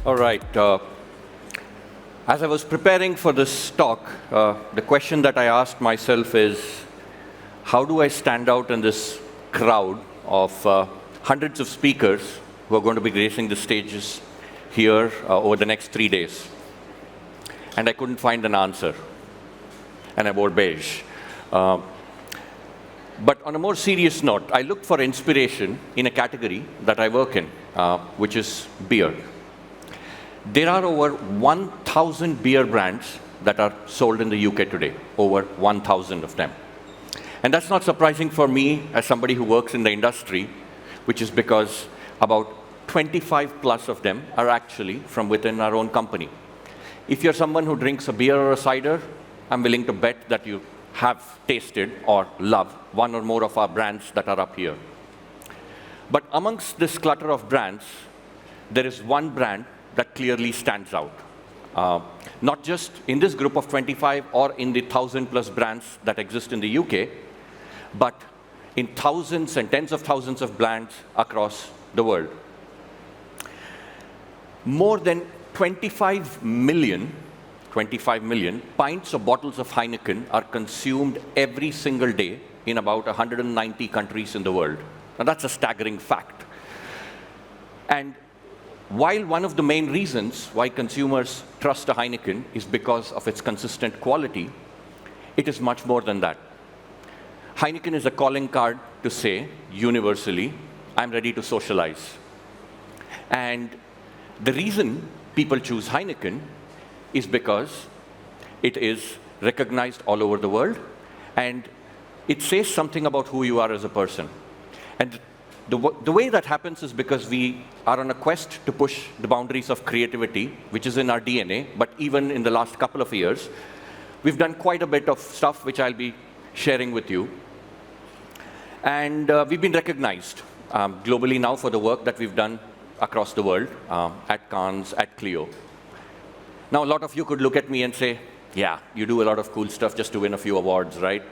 All right. As I was preparing for this talk, the question that I asked myself is, how do I stand out in this crowd of hundreds of speakers who are going to be gracing the stages here over the next 3 days? And I couldn't find an answer. And I wore beige. But on a more serious note, I looked for inspiration in a category that I work in, which is beer. There are over 1,000 beer brands that are sold in the UK today, over 1,000 of them. And that's not surprising for me as somebody who works in the industry, which is because about 25 plus of them are actually from within our own company. If you're someone who drinks a beer or a cider, I'm willing to bet that you have tasted or love one or more of our brands that are up here. But amongst this clutter of brands, there is one brand that clearly stands out. Not just in this group of 25 or in the 1,000 plus brands that exist in the UK, but in thousands and tens of thousands of brands across the world. More than 25 million pints or bottles of Heineken are consumed every single day in about 190 countries in the world. Now that's a staggering fact. And while one of the main reasons why consumers trust a Heineken is because of its consistent quality, it is much more than that. Heineken is a calling card to say, universally, I'm ready to socialize. And the reason people choose Heineken is because it is recognized all over the world, and it says something about who you are as a person. And the way that happens is because we are on a quest to push the boundaries of creativity, which is in our DNA, but even in the last couple of years, we've done quite a bit of stuff which I'll be sharing with you. And we've been recognized globally now for the work that we've done across the world, at Cannes, at Clio. Now, a lot of you could look at me and say, yeah, you do a lot of cool stuff just to win a few awards, right?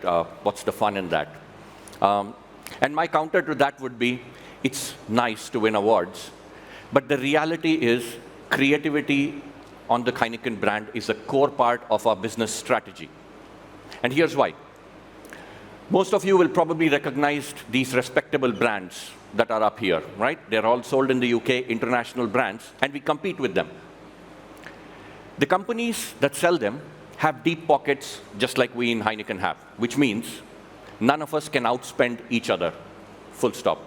What's the fun in that? And my counter to that would be, it's nice to win awards, but the reality is creativity on the Heineken brand is a core part of our business strategy. And here's why. Most of you will probably recognize these respectable brands that are up here, right? They're all sold in the UK, international brands, and we compete with them. The companies that sell them have deep pockets just like we in Heineken have, which means none of us can outspend each other, full stop.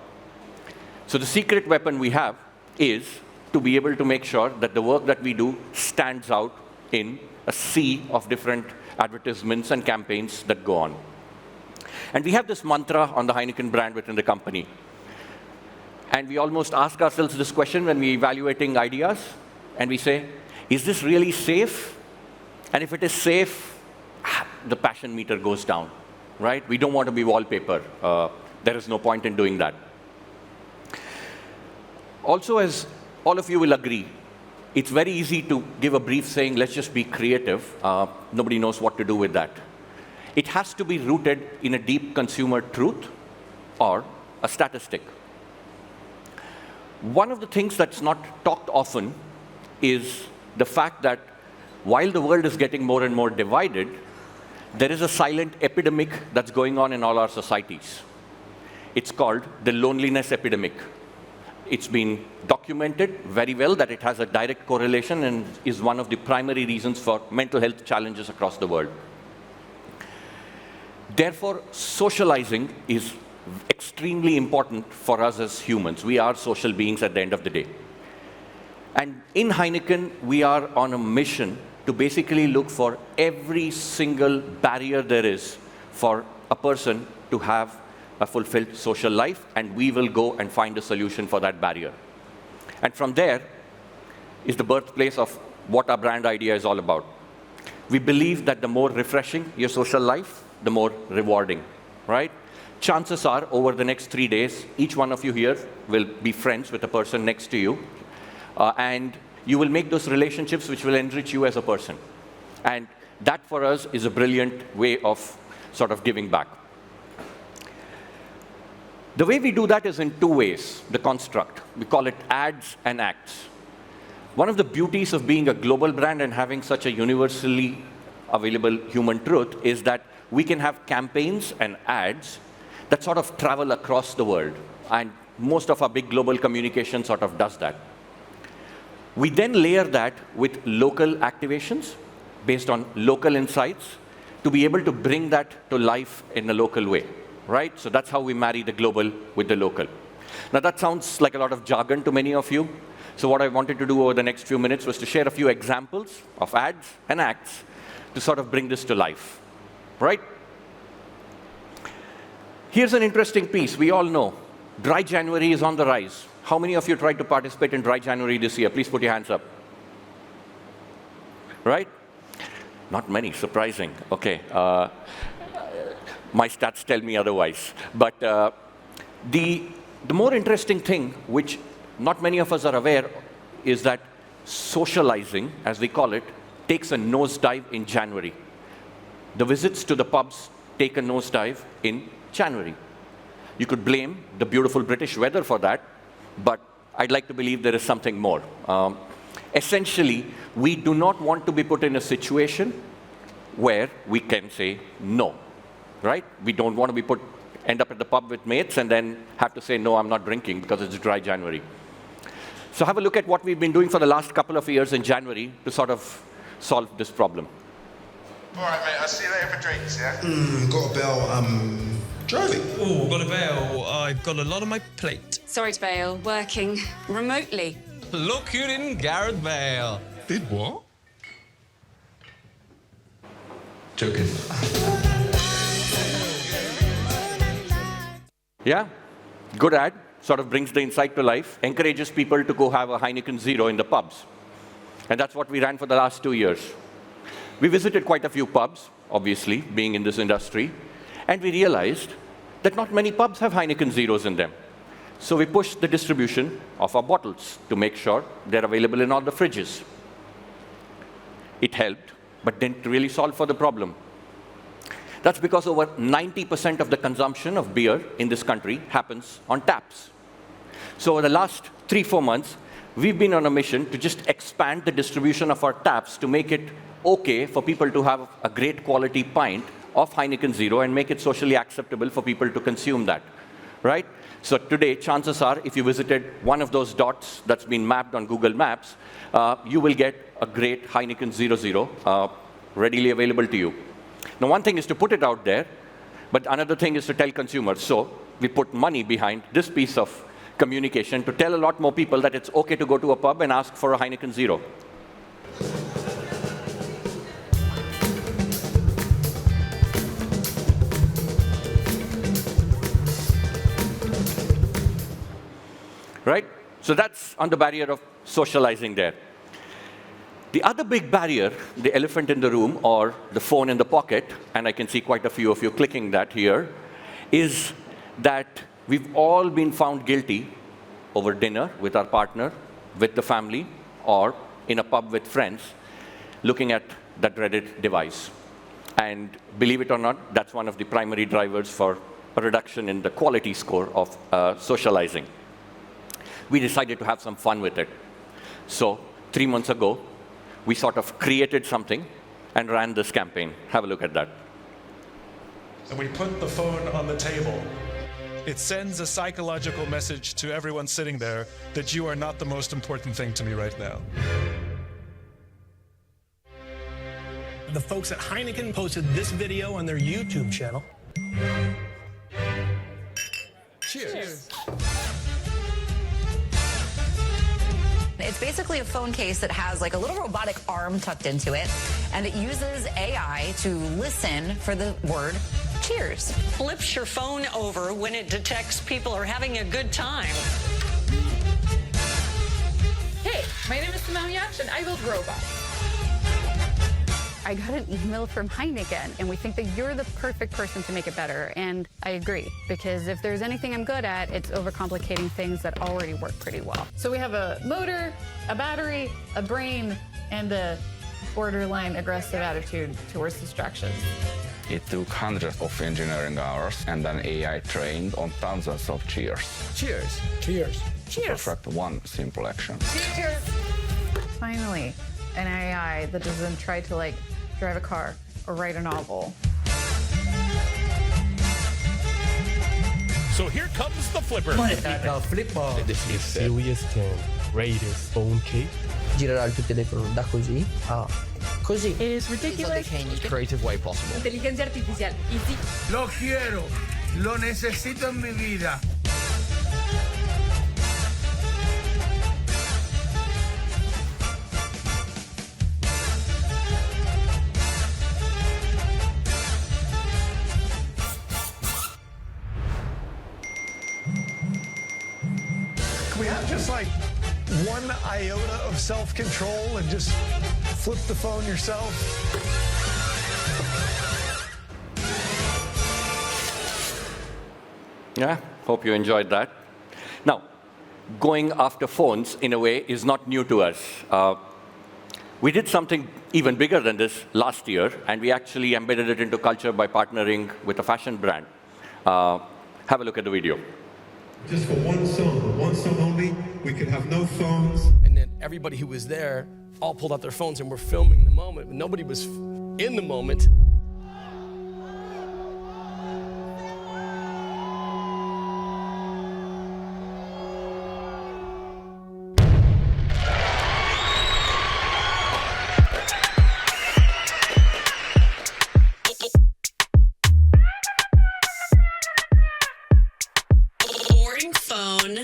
So the secret weapon we have is to be able to make sure that the work that we do stands out in a sea of different advertisements and campaigns that go on. And we have this mantra on the Heineken brand within the company. And we almost ask ourselves this question when we're evaluating ideas, and we say, is this really safe? And if it is safe, the passion meter goes down. Right? We don't want to be wallpaper. There is no point in doing that. Also, as all of you will agree, it's very easy to give a brief saying, let's just be creative. Nobody knows what to do with that. It has to be rooted in a deep consumer truth or a statistic. One of the things that's not talked often is the fact that while the world is getting more and more divided, there is a silent epidemic that's going on in all our societies. It's called the loneliness epidemic. It's been documented very well that it has a direct correlation and is one of the primary reasons for mental health challenges across the world. Therefore, socializing is extremely important for us as humans. We are social beings at the end of the day. And in Heineken, we are on a mission to basically look for every single barrier there is for a person to have a fulfilled social life, and we will go and find a solution for that barrier. And from there is the birthplace of what our brand idea is all about. We believe that the more refreshing your social life, the more rewarding, right? Chances are, over the next 3 days, each one of you here will be friends with a person next to you, and you will make those relationships which will enrich you as a person. And that, for us, is a brilliant way of sort of giving back. The way we do that is in two ways, the construct. We call it ads and acts. One of the beauties of being a global brand and having such a universally available human truth is that we can have campaigns and ads that sort of travel across the world. And most of our big global communication sort of does that. We then layer that with local activations based on local insights to be able to bring that to life in a local way, right? So that's how we marry the global with the local. Now that sounds like a lot of jargon to many of you. So what I wanted to do over the next few minutes was to share a few examples of ads and acts to sort of bring this to life, right? Here's an interesting piece. We all know Dry January is on the rise. How many of you tried to participate in Dry January this year? Please put your hands up. Right? Not many, surprising. Okay. My stats tell me otherwise. But the more interesting thing, which not many of us are aware, is that socializing, as we call it, takes a nosedive in January. The visits to the pubs take a nosedive in January. You could blame the beautiful British weather for that, but I'd like to believe there is something more. Essentially, we do not want to be put in a situation where we can say no, right? We don't want to end up at the pub with mates and then have to say, no, I'm not drinking because it's Dry January. So have a look at what we've been doing for the last couple of years in January to sort of solve this problem. All right, mate, I'll see you later for drinks, yeah? Got a bell, driving. Oh, got a bail. I've got a lot on my plate. Sorry to bail, working remotely. Look who didn't Gareth Bale. Did what? Joking. Yeah, good ad, sort of brings the insight to life, encourages people to go have a Heineken Zero in the pubs. And that's what we ran for the last 2 years. We visited quite a few pubs, obviously, being in this industry, and we realized that not many pubs have Heineken Zeros in them. So we pushed the distribution of our bottles to make sure they're available in all the fridges. It helped, but didn't really solve for the problem. That's because over 90% of the consumption of beer in this country happens on taps. So over the last 3-4 months, we've been on a mission to just expand the distribution of our taps to make it okay for people to have a great quality pint of Heineken Zero and make it socially acceptable for people to consume that, right? So today, chances are, if you visited one of those dots that's been mapped on Google Maps, you will get a great Heineken 00 readily available to you. Now, one thing is to put it out there, but another thing is to tell consumers. So we put money behind this piece of communication to tell a lot more people that it's okay to go to a pub and ask for a Heineken Zero. Right? So that's on the barrier of socializing there. The other big barrier, the elephant in the room or the phone in the pocket, and I can see quite a few of you clicking that here, is that we've all been found guilty over dinner with our partner, with the family, or in a pub with friends, looking at that dreaded device. And believe it or not, that's one of the primary drivers for a reduction in the quality score of socializing. We decided to have some fun with it. So 3 months ago, we sort of created something and ran this campaign. Have a look at that. And we put the phone on the table. It sends a psychological message to everyone sitting there that you are not the most important thing to me right now. The folks at Heineken posted this video on their YouTube channel. Cheers. It's basically a phone case that has like a little robotic arm tucked into it, and it uses AI to listen for the word cheers. Flips your phone over when it detects people are having a good time. Hey, my name is Simone Yash, and I build robots. I got an email from Heineken, and we think that you're the perfect person to make it better. And I agree, because if there's anything I'm good at, it's overcomplicating things that already work pretty well. So we have a motor, a battery, a brain, and a borderline aggressive attitude towards distractions. It took hundreds of engineering hours and an AI trained on thousands of cheers. Cheers. Cheers. To perfect one simple action. Cheers. finally, an AI that doesn't try to like drive a car or write a novel. So here comes the flipper. This is Serious 10, greatest phone case. Girerà il tuo telefono da così a così. It is ridiculous. Creative way possible. Inteligencia artificial. Easy. Lo quiero. Lo necesito en mi vida. Can we have just like one iota of self-control and just flip the phone yourself? Yeah, hope you enjoyed that. Now, going after phones, in a way, is not new to us. We did something even bigger than this last year, and we actually embedded it into culture by partnering with a fashion brand. Have a look at the video. Just for one song only, we could have no phones. And then everybody who was there all pulled out their phones and were filming the moment. Nobody was in the moment.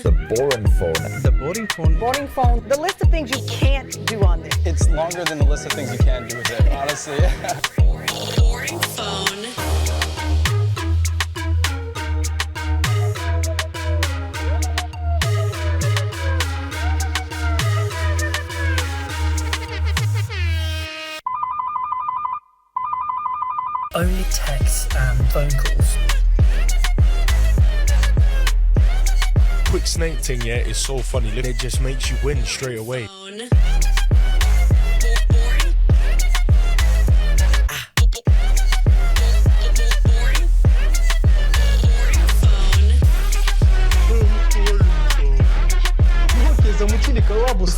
The boring phone. The boring phone. Boarding phone. The list of things you can't do on this. It's longer than the list of things you can do with it, honestly. Boring phone. Only text and phone calls. Quick snake thing, yeah, is so funny. It just makes you win straight away.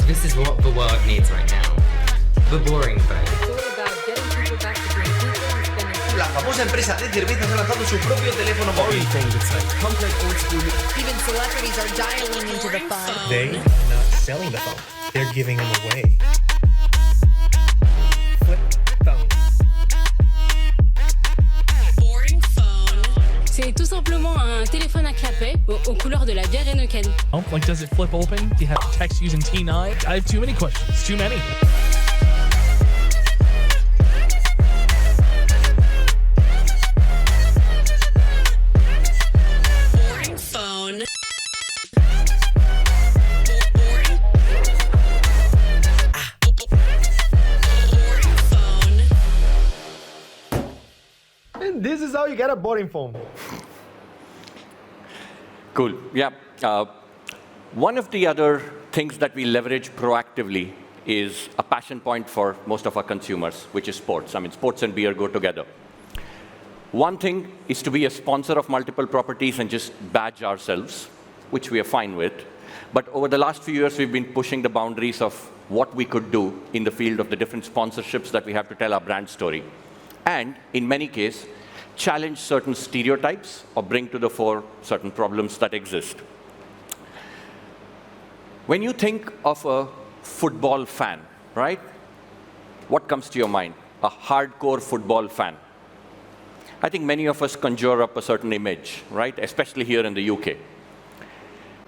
This is what the world needs right now. The boring phone. La famosa empresa de cervezas ha lanzado su propio teléfono móvil. Even celebrities are dialing into the phone. They are not selling the phone. They're giving them away. Flip phone. Boring phone. C'est tout simplement un téléphone à clapet aux couleurs de la bière Heineken. Oh, like, does it flip open? Do you have text using T9? I have too many questions. Too many. Boring phone. Boring phone. And this is how you get a boring phone. Cool. Yeah. One of the other things that we leverage proactively is a passion point for most of our consumers, which is sports. I mean, sports and beer go together. One thing is to be a sponsor of multiple properties and just badge ourselves, which we are fine with. But over the last few years, we've been pushing the boundaries of what we could do in the field of the different sponsorships that we have to tell our brand story. And in many cases, challenge certain stereotypes or bring to the fore certain problems that exist. When you think of a football fan, right? What comes to your mind? A hardcore football fan. I think many of us conjure up a certain image, right? Especially here in the UK.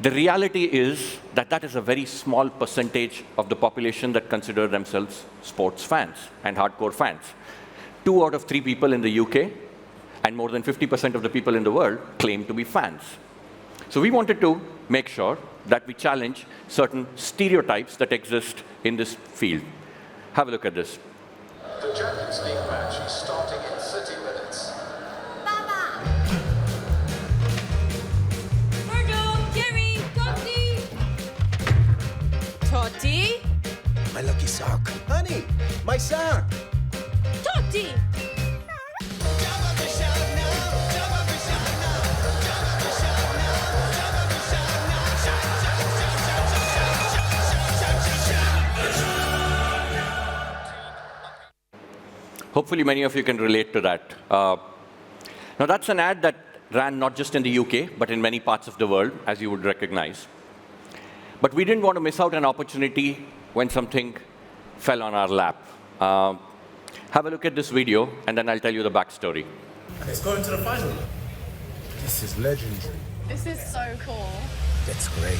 The reality is that that is a very small percentage of the population that consider themselves sports fans and hardcore fans. 2 out of 3 people in the UK and more than 50% of the people in the world claim to be fans. So we wanted to make sure that we challenge certain stereotypes that exist in this field. Have a look at this. The Champions League match is starting in 30 minutes. Margot, Gary, Totti. Totti? My lucky sock. Honey, my sock. Totti! Hopefully many of you can relate to that. Now that's an ad that ran not just in the UK, but in many parts of the world, as you would recognize. But we didn't want to miss out an opportunity when something fell on our lap. Have a look at this video, and then I'll tell you the backstory. It's going to the final. This is legendary. This is so cool. That's great.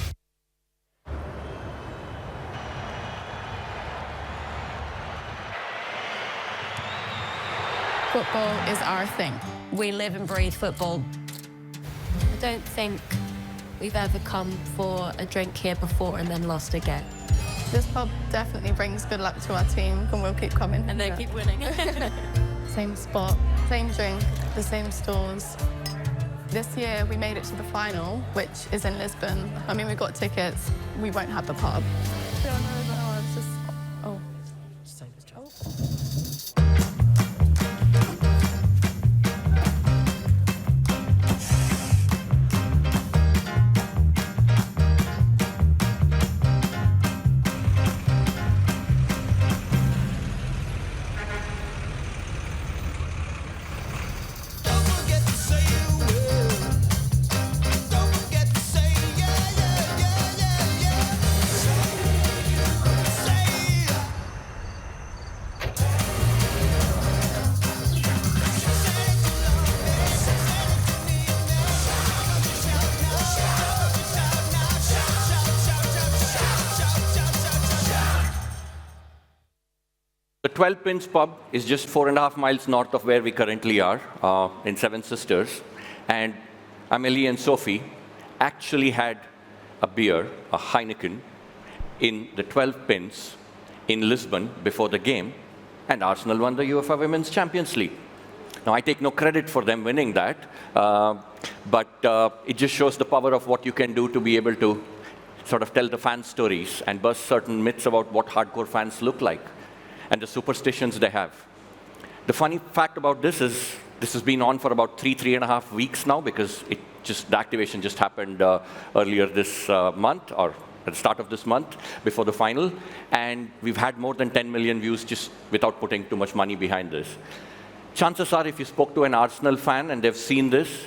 Football is our thing. We live and breathe football. I don't think we've ever come for a drink here before and then lost again. This pub definitely brings good luck to our team, and we'll keep coming. And they keep winning. Same spot, same drink, the same stores. This year we made it to the final, which is in Lisbon. I mean, we got tickets. We won't have the pub. The 12 Pins pub is just 4.5 miles north of where we currently are, in Seven Sisters. And Amelie and Sophie actually had a beer, a Heineken, in the 12 Pins in Lisbon before the game, and Arsenal won the UEFA Women's Champions League. Now, I take no credit for them winning that, but it just shows the power of what you can do to be able to sort of tell the fan stories and bust certain myths about what hardcore fans look like and the superstitions they have. The funny fact about this is this has been on for about 3.5 weeks now, because the activation just happened earlier this month, or at the start of this month, before the final, and we've had more than 10 million views just without putting too much money behind this. Chances are, if you spoke to an Arsenal fan and they've seen this,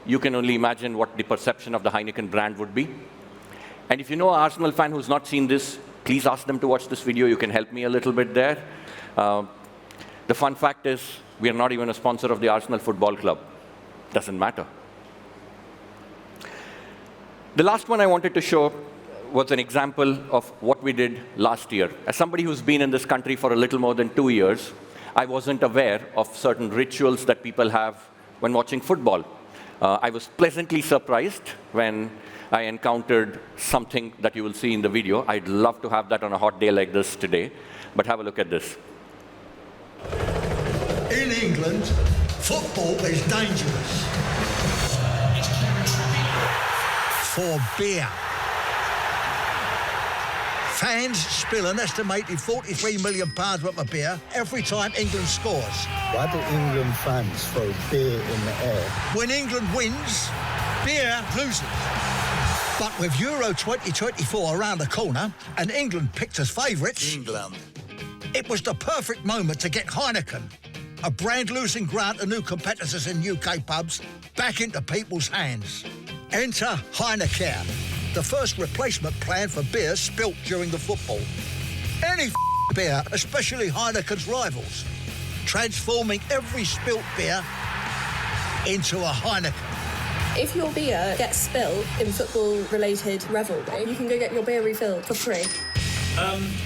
you can only imagine what the perception of the Heineken brand would be. And if you know an Arsenal fan who's not seen this, please ask them to watch this video. You can help me a little bit there. The fun fact is, we are not even a sponsor of the Arsenal Football Club. Doesn't matter. The last one I wanted to show was an example of what we did last year. As somebody who's been in this country for a little more than 2 years, I wasn't aware of certain rituals that people have when watching football. I was pleasantly surprised when I encountered something that you will see in the video. I'd love to have that on a hot day like this today, but have a look at this. In England, football is dangerous. For beer. Fans spill an estimated £43 million worth of beer every time England scores. Why do England fans throw beer in the air? When England wins, beer loses. But with Euro 2024 around the corner and England picked as favourites, it was the perfect moment to get Heineken, a brand-losing grant of new competitors in UK pubs, back into people's hands. Enter Heineken, the first replacement plan for beer spilt during the football. Any beer, especially Heineken's rivals, transforming every spilt beer into a Heineken. If your beer gets spilled in football-related revelry, you can go get your beer refilled for free.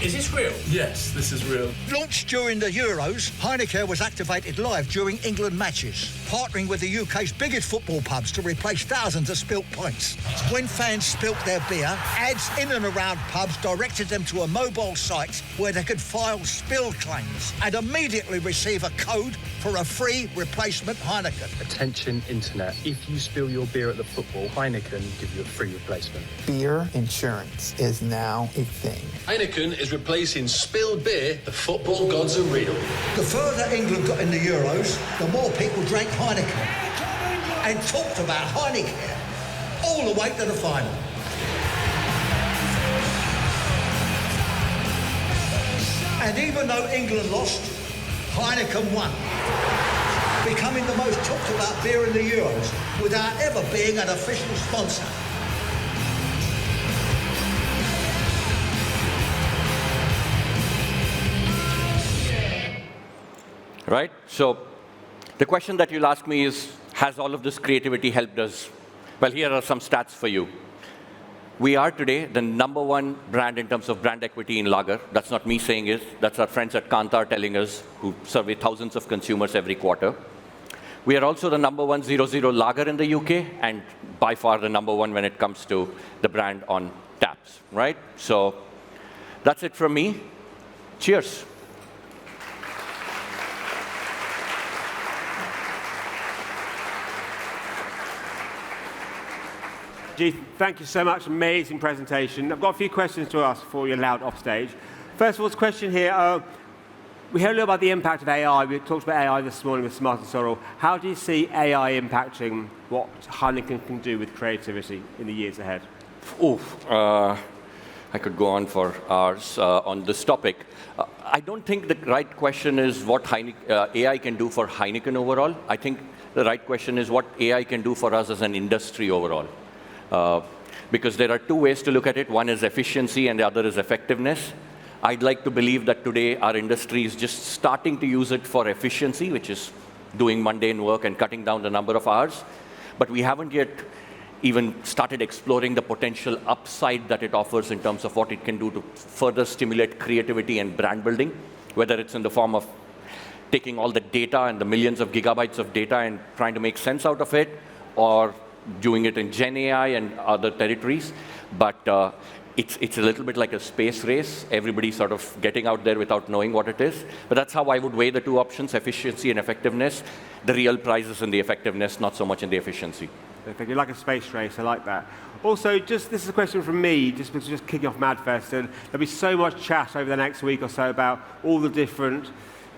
Is this real? Yes, this is real. Launched during the Euros, Heineken was activated live during England matches, partnering with the UK's biggest football pubs to replace thousands of spilt pints. When fans spilt their beer, ads in and around pubs directed them to a mobile site where they could file spill claims and immediately receive a code for a free replacement Heineken. Attention, internet. If you spill your beer at the football, Heineken give you a free replacement. Beer insurance is now a thing. Heineken is replacing spilled beer. The football gods are real. The further England got in the Euros, the more people drank Heineken and talked about Heineken all the way to the final. And even though England lost, Heineken won, becoming the most talked about beer in the Euros without ever being an official sponsor. Right? So the question that you'll ask me is, has all of this creativity helped us? Well, here are some stats for you. We are today the #1 brand in terms of brand equity in lager. That's not me saying it. That's our friends at Kantar telling us, who survey thousands of consumers every quarter. We are also the #1 0.0 lager in the UK, and by far the #1 when it comes to the brand on taps, right? So that's it from me. Cheers. Thank you so much. Amazing presentation. I've got a few questions to ask before you're allowed off stage. First of all, this question here. We heard a little about the impact of AI. We talked about AI this morning with Smart and Sorrel. How do you see AI impacting what Heineken can do with creativity in the years ahead? I could go on for hours on this topic. I don't think the right question is what AI can do for Heineken overall. I think the right question is what AI can do for us as an industry overall. Because there are two ways to look at it. One is efficiency and the other is effectiveness. I'd like to believe that today our industry is just starting to use it for efficiency, which is doing mundane work and cutting down the number of hours. But we haven't yet even started exploring the potential upside that it offers in terms of what it can do to further stimulate creativity and brand building, whether it's in the form of taking all the data and the millions of gigabytes of data and trying to make sense out of it, or doing it in Gen AI and other territories. But it's a little bit like a space race. Everybody's sort of getting out there without knowing what it is. But that's how I would weigh the two options, efficiency and effectiveness. The real prize is in the effectiveness, not so much in the efficiency. Perfect. You're like a space race. I like that. Also, this is a question from me, just kicking off MadFest. And there'll be so much chat over the next week or so about all the different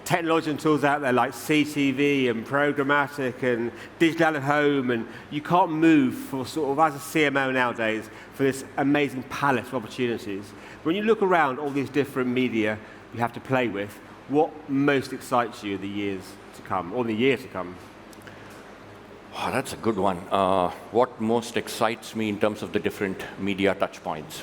technology and tools out there like CTV and programmatic and digital out of home, and you can't move for sort of, as a CMO nowadays, for this amazing palette of opportunities. When you look around all these different media you have to play with, what most excites you in the years to come, or in the year to come? Oh, that's a good one. What most excites me in terms of the different media touch points?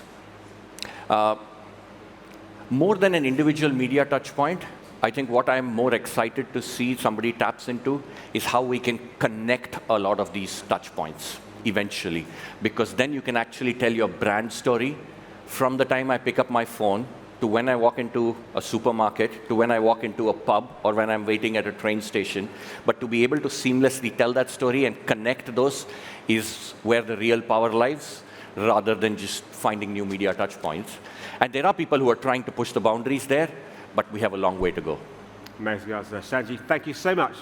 More than an individual media touch point, I think what I'm more excited to see somebody taps into is how we can connect a lot of these touch points eventually. Because then you can actually tell your brand story from the time I pick up my phone to when I walk into a supermarket, to when I walk into a pub, or when I'm waiting at a train station. But to be able to seamlessly tell that story and connect those is where the real power lies, rather than just finding new media touch points. And there are people who are trying to push the boundaries there, but we have a long way to go. Amazing answer. Sanjeev, thank you so much.